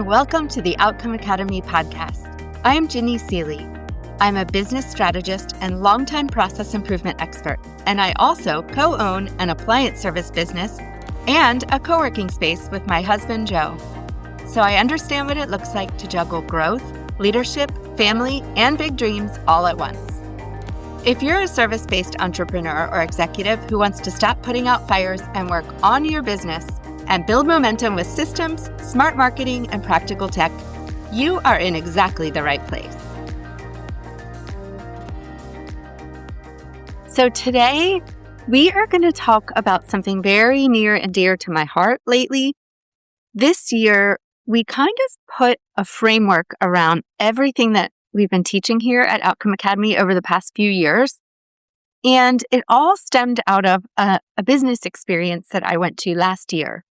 Welcome to the Outcome Academy podcast. I am Ginny Seeley. I'm a business strategist and longtime process improvement expert, and I also co-own an appliance service business and a co-working space with my husband, Joe. So I understand what it looks like to juggle growth, leadership, family, and big dreams all at once. If you're a service-based entrepreneur or executive who wants to stop putting out fires and work on your business and build momentum with systems, smart marketing, and practical tech, you are in exactly the right place. So today, we are going to talk about something very near and dear to my heart lately. This year, we kind of put a framework around everything that we've been teaching here at Outcome Academy over the past few years. And it all stemmed out of a business experience that I went to last year.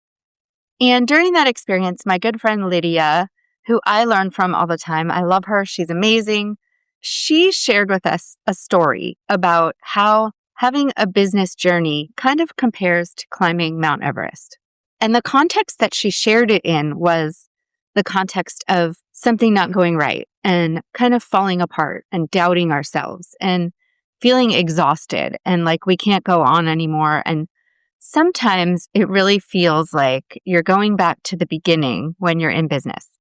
And during that experience, my good friend Lydia, who I learn from all the time, I love her, she's amazing. She shared with us a story about how having a business journey kind of compares to climbing Mount Everest. And the context that she shared it in was the context of something not going right and kind of falling apart and doubting ourselves and feeling exhausted and like we can't go on anymore. And sometimes it really feels like you're going back to the beginning when you're in business.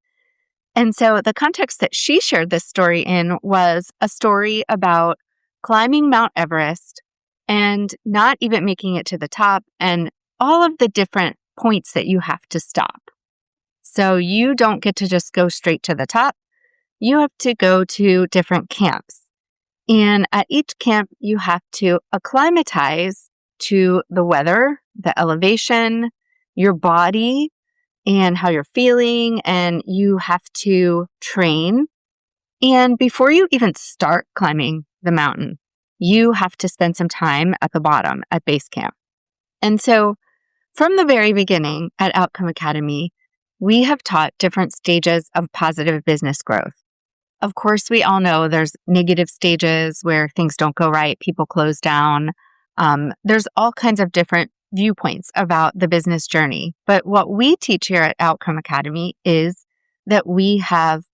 And so the context that she shared this story in was a story about climbing Mount Everest and not even making it to the top and all of the different points that you have to stop. So you don't get to just go straight to the top. You have to go to different camps. And at each camp, you have to acclimatize to the weather, the elevation, your body, and how you're feeling, and you have to train. And before you even start climbing the mountain, you have to spend some time at the bottom at base camp. And so from the very beginning at Outcome Academy, we have taught different stages of positive business growth. Of course, we all know there's negative stages where things don't go right, people close down. There's all kinds of different viewpoints about the business journey. But what we teach here at Outcome Academy is that we have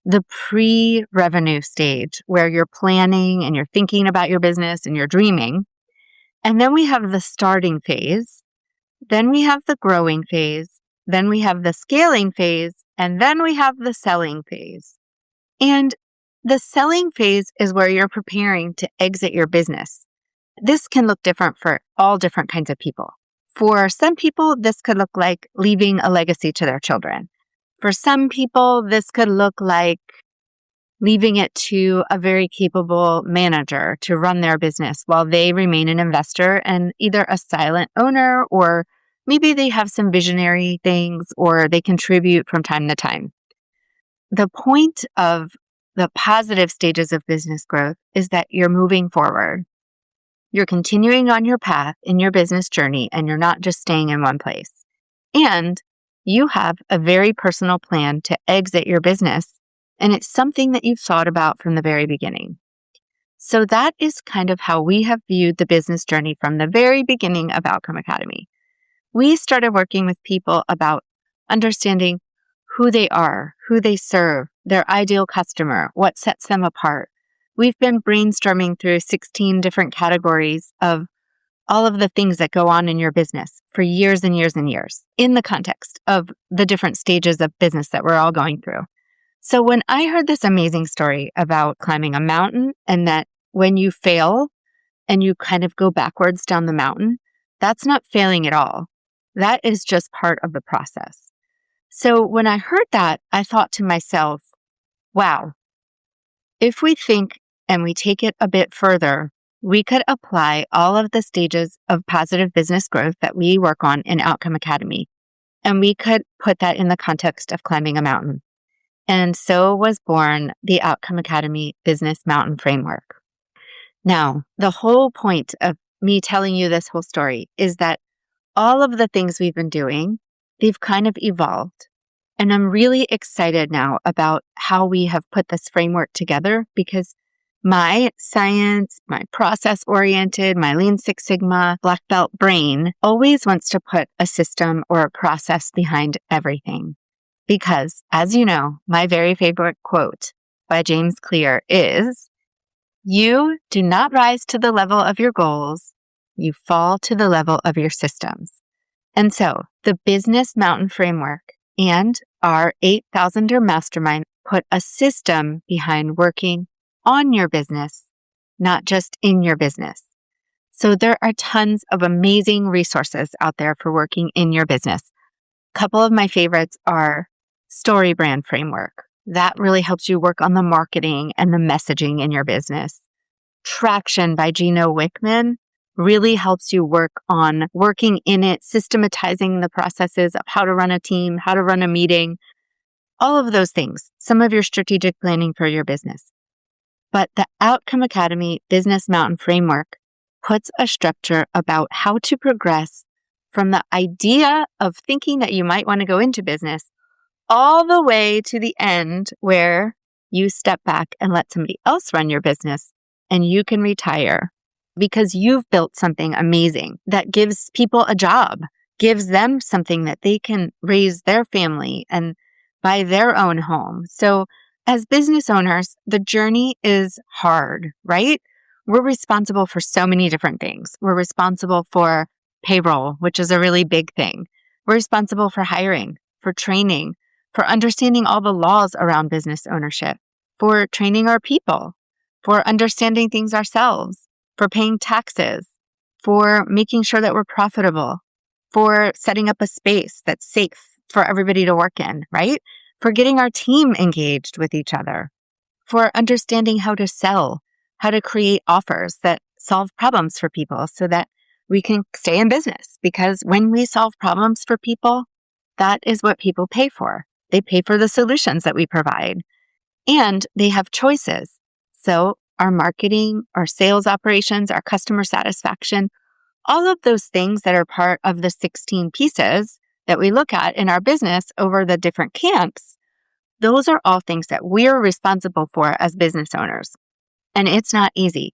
the pre-revenue stage where you're planning and you're thinking about your business and you're dreaming. And then we have the starting phase. Then we have the growing phase. Then we have the scaling phase. And then we have the selling phase. And the selling phase is where you're preparing to exit your business. This can look different for all different kinds of people. For some people, this could look like leaving a legacy to their children. For some people, this could look like leaving it to a very capable manager to run their business while they remain an investor and either a silent owner, or maybe they have some visionary things, or they contribute from time to time. The point of the positive stages of business growth is that you're moving forward. You're continuing on your path in your business journey, and you're not just staying in one place. And you have a very personal plan to exit your business, and it's something that you've thought about from the very beginning. So that is kind of how we have viewed the business journey from the very beginning of Outcome Academy. We started working with people about understanding who they are, who they serve, their ideal customer, what sets them apart. We've been brainstorming through 16 different categories of all of the things that go on in your business for years and years and years in the context of the different stages of business that we're all going through. So when I heard this amazing story about climbing a mountain and that when you fail and you kind of go backwards down the mountain, that's not failing at all. That is just part of the process. So when I heard that, I thought to myself, wow, if we think and we take it a bit further, we could apply all of the stages of positive business growth that we work on in Outcome Academy, and we could put that in the context of climbing a mountain. And so was born the Outcome Academy Business Mountain Framework. Now, the whole point of me telling you this whole story is that all of the things we've been doing, they've kind of evolved. And I'm really excited now about how we have put this framework together, because my science, my process-oriented, my Lean Six Sigma black belt brain always wants to put a system or a process behind everything. Because, as you know, my very favorite quote by James Clear is, "You do not rise to the level of your goals, you fall to the level of your systems." And so the Business Mountain Framework and our 8,000er Mastermind put a system behind working on your business, not just in your business. So there are tons of amazing resources out there for working in your business. A couple of my favorites are Story Brand Framework. That really helps you work on the marketing and the messaging in your business. Traction by Gino Wickman really helps you work on working in it, systematizing the processes of how to run a team, how to run a meeting, all of those things, some of your strategic planning for your business. But the Outcome Academy Business Mountain Framework puts a structure about how to progress from the idea of thinking that you might want to go into business all the way to the end where you step back and let somebody else run your business and you can retire because you've built something amazing that gives people a job, gives them something that they can raise their family and buy their own home. So as business owners, the journey is hard, right? We're responsible for so many different things. We're responsible for payroll, which is a really big thing. We're responsible for hiring, for training, for understanding all the laws around business ownership, for training our people, for understanding things ourselves, for paying taxes, for making sure that we're profitable, for setting up a space that's safe for everybody to work in, right? For getting our team engaged with each other, for understanding how to sell, how to create offers that solve problems for people so that we can stay in business. Because when we solve problems for people, that is what people pay for. They pay for the solutions that we provide, and they have choices. So our marketing, our sales operations, our customer satisfaction, all of those things that are part of the 16 pieces that we look at in our business over the different camps, those are all things that we're responsible for as business owners. And it's not easy.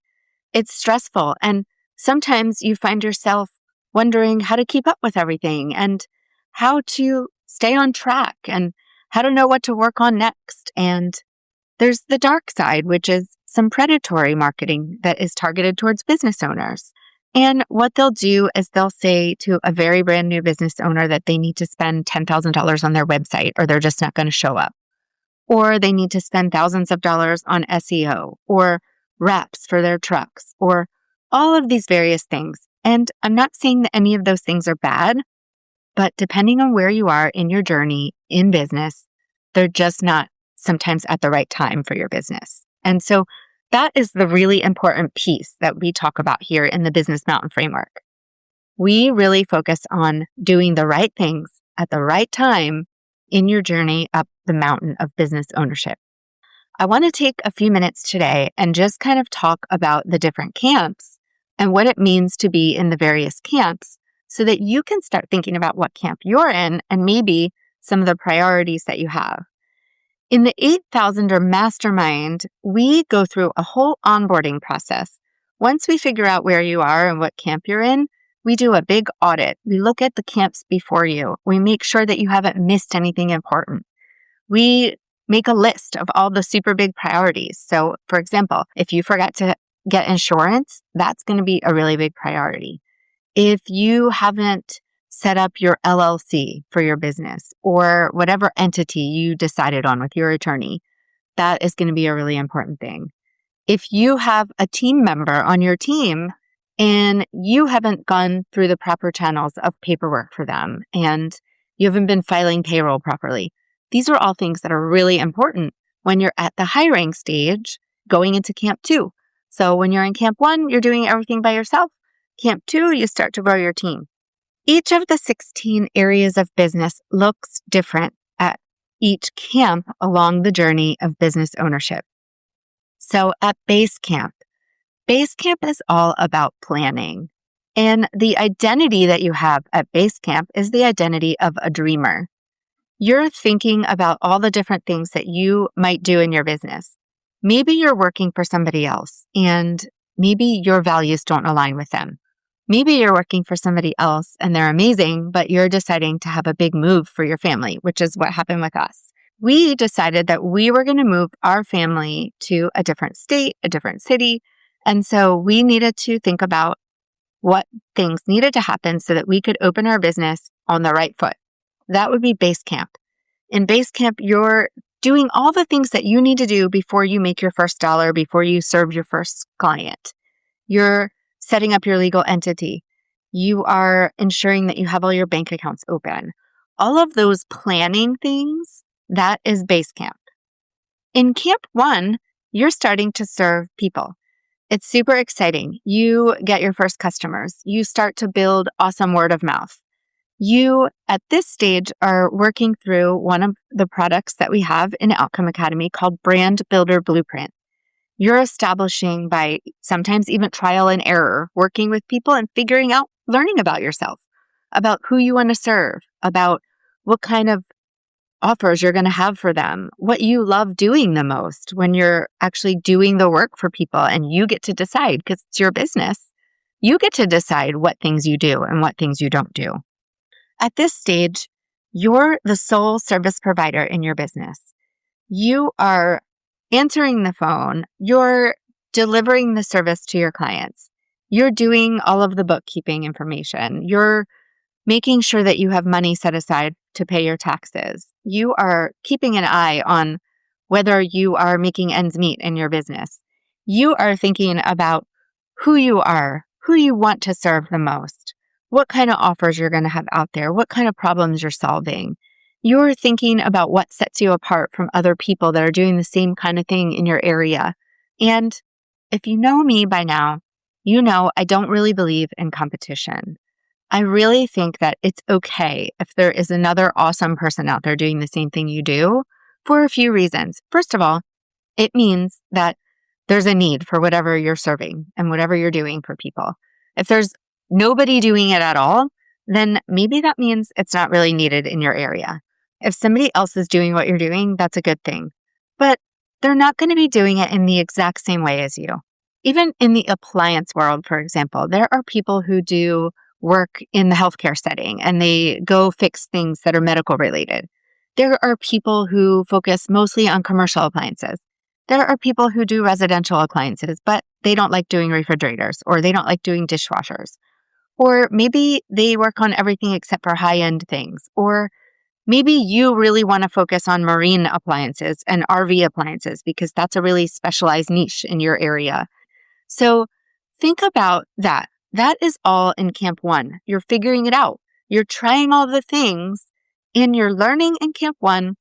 It's stressful. And sometimes you find yourself wondering how to keep up with everything and how to stay on track and how to know what to work on next. And there's the dark side, which is some predatory marketing that is targeted towards business owners. And what they'll do is they'll say to a very brand new business owner that they need to spend $10,000 on their website or they're just not going to show up. Or they need to spend thousands of dollars on SEO or wraps for their trucks or all of these various things. And I'm not saying that any of those things are bad, but depending on where you are in your journey in business, they're just not sometimes at the right time for your business. And so that is the really important piece that we talk about here in the Business Mountain Framework. We really focus on doing the right things at the right time in your journey up the mountain of business ownership. I want to take a few minutes today and just kind of talk about the different camps and what it means to be in the various camps so that you can start thinking about what camp you're in and maybe some of the priorities that you have. In the 8,000er Mastermind, we go through a whole onboarding process. Once we figure out where you are and what camp you're in, we do a big audit. We look at the camps before you. We make sure that you haven't missed anything important. We make a list of all the super big priorities. So, for example, if you forgot to get insurance, that's going to be a really big priority. If you haven't set up your LLC for your business or whatever entity you decided on with your attorney, that is going to be a really important thing. If you have a team member on your team and you haven't gone through the proper channels of paperwork for them and you haven't been filing payroll properly, these are all things that are really important when you're at the hiring stage going into Camp 2. So when you're in Camp 1, you're doing everything by yourself. Camp 2, you start to grow your team. Each of the 16 areas of business looks different at each camp along the journey of business ownership. So at Base Camp is all about planning. And the identity that you have at Base Camp is the identity of a dreamer. You're thinking about all the different things that you might do in your business. Maybe you're working for somebody else and maybe your values don't align with them. Maybe you're working for somebody else and they're amazing, but you're deciding to have a big move for your family, which is what happened with us. We decided that we were going to move our family to a different state, a different city. And so we needed to think about what things needed to happen so that we could open our business on the right foot. That would be base camp. In base camp, you're doing all the things that you need to do before you make your first dollar, before you serve your first client. You're setting up your legal entity. You are ensuring that you have all your bank accounts open. All of those planning things, that is base camp. In camp 1, you're starting to serve people. It's super exciting. You get your first customers. You start to build awesome word of mouth. You, at this stage, are working through one of the products that we have in Outcome Academy called Brand Builder Blueprint. You're establishing by sometimes even trial and error, working with people and figuring out, learning about yourself, about who you want to serve, about what kind of offers you're going to have for them, what you love doing the most when you're actually doing the work for people and you get to decide because it's your business. You get to decide what things you do and what things you don't do. At this stage, you're the sole service provider in your business. You are answering the phone. You're delivering the service to your clients. You're doing all of the bookkeeping information. You're making sure that you have money set aside to pay your taxes. You are keeping an eye on whether you are making ends meet in your business. You are thinking about who you are, who you want to serve the most, what kind of offers you're going to have out there, what kind of problems you're solving. You're thinking about what sets you apart from other people that are doing the same kind of thing in your area. And if you know me by now, you know I don't really believe in competition. I really think that it's okay if there is another awesome person out there doing the same thing you do for a few reasons. First of all, it means that there's a need for whatever you're serving and whatever you're doing for people. If there's nobody doing it at all, then maybe that means it's not really needed in your area. If somebody else is doing what you're doing, that's a good thing. But they're not going to be doing it in the exact same way as you. Even in the appliance world, for example, there are people who do work in the healthcare setting and they go fix things that are medical related. There are people who focus mostly on commercial appliances. There are people who do residential appliances, but they don't like doing refrigerators or they don't like doing dishwashers. Or maybe they work on everything except for high-end things. Or maybe you really want to focus on marine appliances and RV appliances because that's a really specialized niche in your area. So think about that. That is all in Camp 1. You're figuring it out. You're trying all the things and you're learning in Camp 1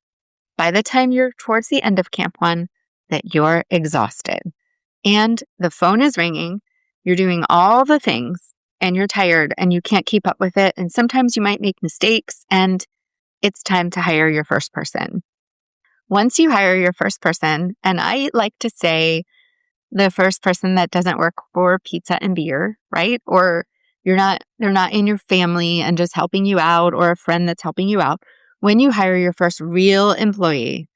by the time you're towards the end of Camp 1 that you're exhausted. And the phone is ringing. You're doing all the things and you're tired and you can't keep up with it. And sometimes you might make mistakes and it's time to hire your first person. Once you hire your first person, and I like to say the first person that doesn't work for pizza and beer, right? Or they're not in your family and just helping you out or a friend that's helping you out. When you hire your first real employee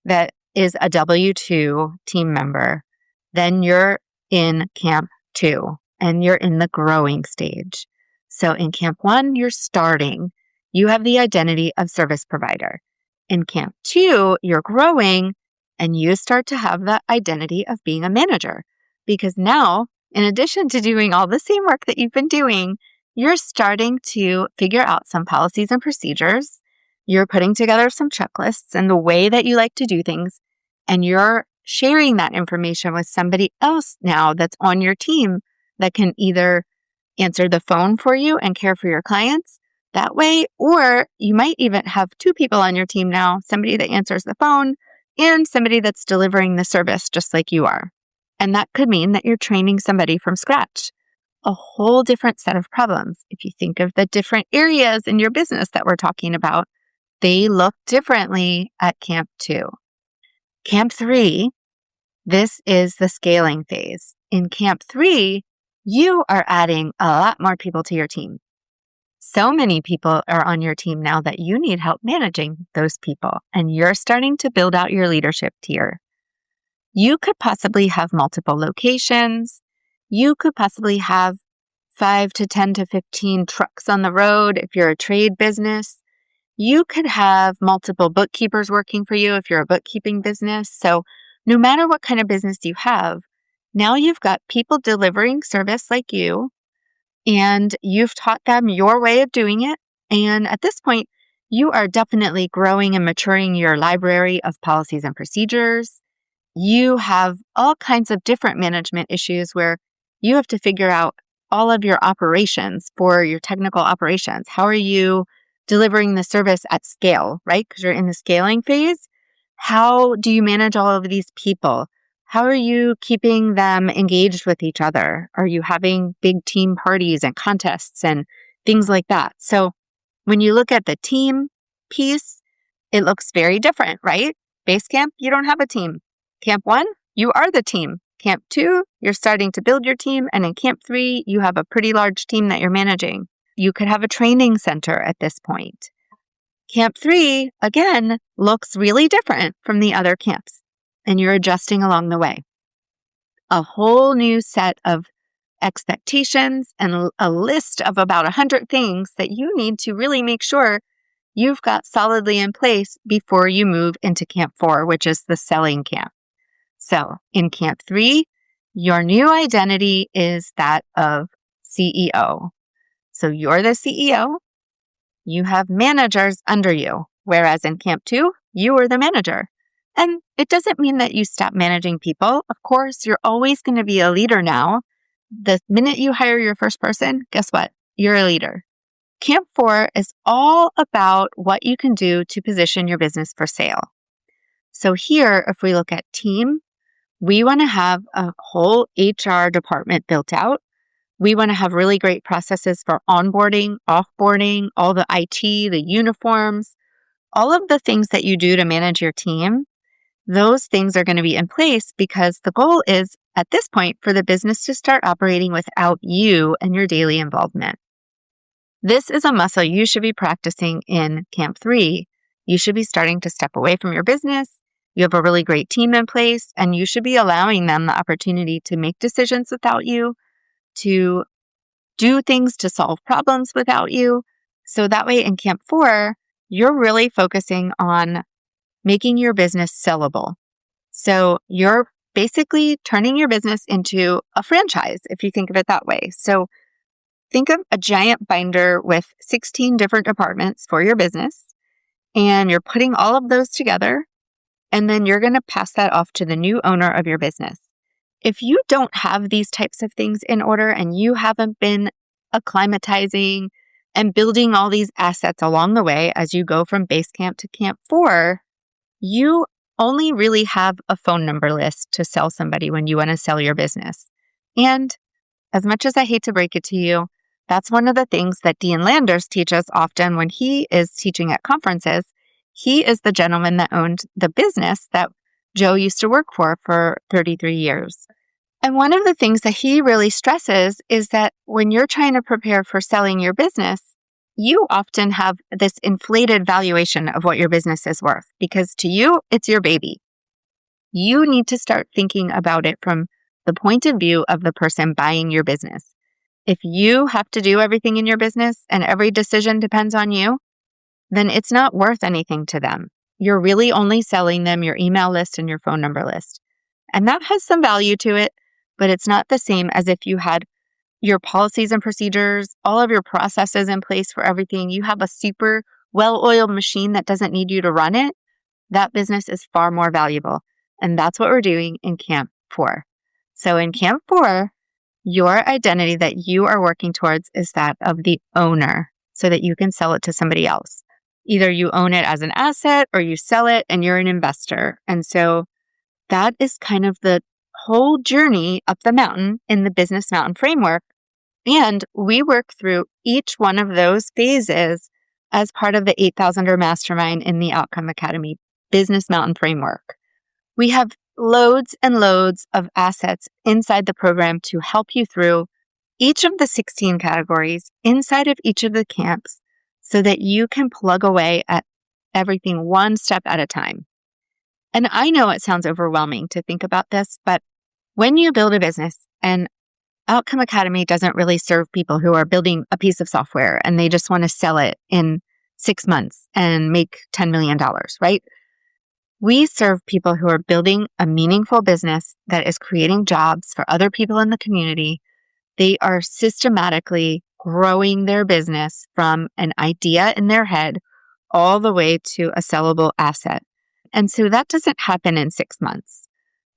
that is a W-2 team member, then you're in Camp 2 and you're in the growing stage. So in Camp 1, you're starting. You have the identity of service provider. In Camp 2, you're growing and you start to have the identity of being a manager. Because now, in addition to doing all the same work that you've been doing, you're starting to figure out some policies and procedures. You're putting together some checklists and the way that you like to do things. And you're sharing that information with somebody else now that's on your team that can either answer the phone for you and care for your clients that way, or you might even have two people on your team now, somebody that answers the phone and somebody that's delivering the service just like you are. And that could mean that you're training somebody from scratch. A whole different set of problems. If you think of the different areas in your business that we're talking about, they look differently at Camp 2. Camp 3, this is the scaling phase. In Camp 3, you are adding a lot more people to your team. So many people are on your team now that you need help managing those people, and you're starting to build out your leadership tier. You could possibly have multiple locations. You could possibly have 5 to 10 to 15 trucks on the road if you're a trade business. You could have multiple bookkeepers working for you if you're a bookkeeping business. So no matter what kind of business you have, now you've got people delivering service like you, and you've taught them your way of doing it. And at this point, you are definitely growing and maturing your library of policies and procedures. You have all kinds of different management issues where you have to figure out all of your operations for your technical operations. How are you delivering the service at scale, right? Because you're in the scaling phase. How do you manage all of these people? How are you keeping them engaged with each other? Are you having big team parties and contests and things like that? So when you look at the team piece, it looks very different, right? Base camp, you don't have a team. Camp 1, you are the team. Camp 2, you're starting to build your team. And in Camp 3, you have a pretty large team that you're managing. You could have a training center at this point. Camp 3, again, looks really different from the other camps, and you're adjusting along the way. A whole new set of expectations and a list of about 100 things that you need to really make sure you've got solidly in place before you move into Camp 4, which is the selling camp. So in Camp 3, your new identity is that of CEO. So you're the CEO. You have managers under you, whereas in Camp 2, you are the manager. And it doesn't mean that you stop managing people. Of course, you're always going to be a leader now. The minute you hire your first person, guess what? You're a leader. Camp 4 is all about what you can do to position your business for sale. So here, if we look at team, we want to have a whole HR department built out. We want to have really great processes for onboarding, offboarding, all the IT, the uniforms, all of the things that you do to manage your team. Those things are going to be in place because the goal is, at this point, for the business to start operating without you and your daily involvement. This is a muscle you should be practicing in Camp 3. You should be starting to step away from your business. You have a really great team in place, and you should be allowing them the opportunity to make decisions without you, to do things to solve problems without you. So that way in Camp 4, you're really focusing on making your business sellable. So you're basically turning your business into a franchise, if you think of it that way. So think of a giant binder with 16 different departments for your business, and you're putting all of those together, and then you're going to pass that off to the new owner of your business. If you don't have these types of things in order and you haven't been acclimatizing and building all these assets along the way as you go from base camp to Camp 4, you only really have a phone number list to sell somebody when you want to sell your business. And as much as I hate to break it to you, that's one of the things that Dean Landers teaches often when he is teaching at conferences. He is the gentleman that owned the business that Joe used to work for 33 years. And one of the things that he really stresses is that when you're trying to prepare for selling your business, you often have this inflated valuation of what your business is worth because to you, it's your baby. You need to start thinking about it from the point of view of the person buying your business. If you have to do everything in your business and every decision depends on you, then it's not worth anything to them. You're really only selling them your email list and your phone number list. And that has some value to it, but it's not the same as if you had your policies and procedures, all of your processes in place for everything. You have a super well-oiled machine that doesn't need you to run it. That business is far more valuable. And that's what we're doing in Camp 4. So in Camp 4, your identity that you are working towards is that of the owner so that you can sell it to somebody else. Either you own it as an asset or you sell it and you're an investor. And so that is kind of the whole journey up the mountain in the Business Mountain Framework. And we work through each one of those phases as part of the 8,000er Mastermind in the Outcome Academy Business Mountain Framework. We have loads and loads of assets inside the program to help you through each of the 16 categories inside of each of the camps so that you can plug away at everything one step at a time. And I know it sounds overwhelming to think about this, but when you build a business, and Outcome Academy doesn't really serve people who are building a piece of software and they just want to sell it in 6 months and make $10 million, right? We serve people who are building a meaningful business that is creating jobs for other people in the community. They are systematically growing their business from an idea in their head all the way to a sellable asset. And so that doesn't happen in 6 months.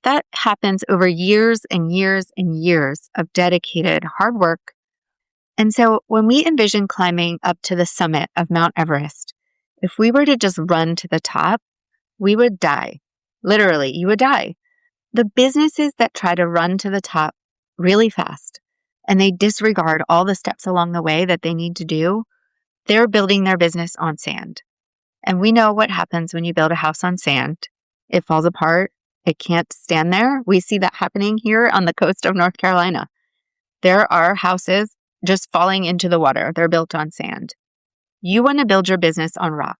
That happens over years and years and years of dedicated hard work. And so when we envision climbing up to the summit of Mount Everest, if we were to just run to the top, we would die. Literally, you would die. The businesses that try to run to the top really fast and they disregard all the steps along the way that they need to do, they're building their business on sand. And we know what happens when you build a house on sand. It falls apart. It can't stand there. We see that happening here on the coast of North Carolina. There are houses just falling into the water. They're built on sand. You want to build your business on rock.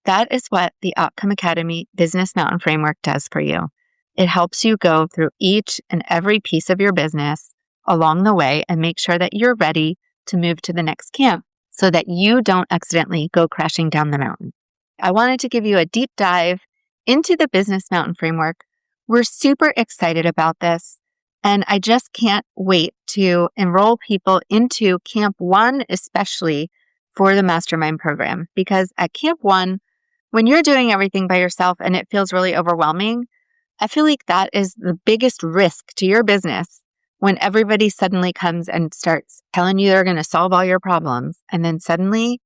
That is what the Outcome Academy Business Mountain Framework does for you. It helps you go through each and every piece of your business along the way and make sure that you're ready to move to the next camp so that you don't accidentally go crashing down the mountain. I wanted to give you a deep dive into the Business Mountain Framework. We're super excited about this, and I just can't wait to enroll people into Camp 1, especially for the Mastermind program, because at Camp 1, when you're doing everything by yourself and it feels really overwhelming, I feel like that is the biggest risk to your business when everybody suddenly comes and starts telling you they're going to solve all your problems, and then suddenly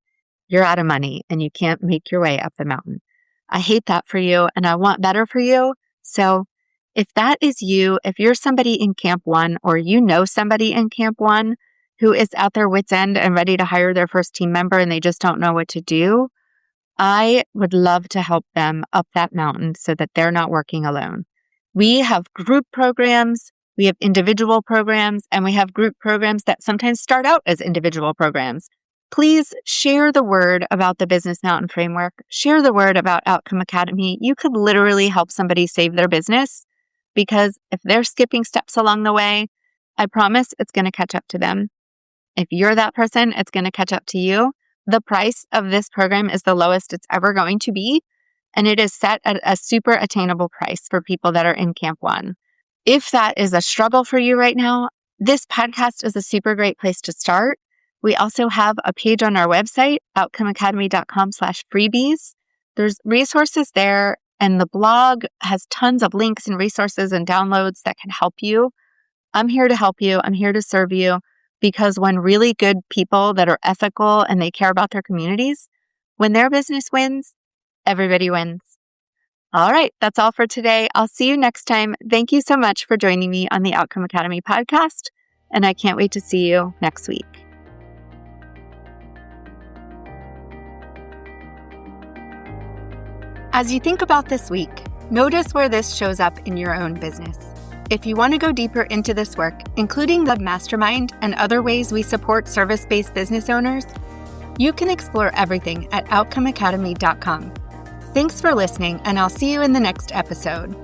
you're out of money and you can't make your way up the mountain. I hate that for you and I want better for you. So if that is you, if you're somebody in Camp 1 or you know somebody in Camp 1 who is at their wit's end and ready to hire their first team member and they just don't know what to do, I would love to help them up that mountain so that they're not working alone. We have group programs, we have individual programs, and we have group programs that sometimes start out as individual programs. Please share the word about the Business Mountain Framework. Share the word about Outcome Academy. You could literally help somebody save their business because if they're skipping steps along the way, I promise it's going to catch up to them. If you're that person, it's going to catch up to you. The price of this program is the lowest it's ever going to be, and it is set at a super attainable price for people that are in Camp 1. If that is a struggle for you right now, this podcast is a super great place to start. We also have a page on our website, outcomeacademy.com/freebies. There's resources there, and the blog has tons of links and resources and downloads that can help you. I'm here to help you. I'm here to serve you because when really good people that are ethical and they care about their communities, when their business wins, everybody wins. All right, that's all for today. I'll see you next time. Thank you so much for joining me on the Outcome Academy podcast, and I can't wait to see you next week. As you think about this week, notice where this shows up in your own business. If you want to go deeper into this work, including the mastermind and other ways we support service-based business owners, you can explore everything at outcomeacademy.com. Thanks for listening, and I'll see you in the next episode.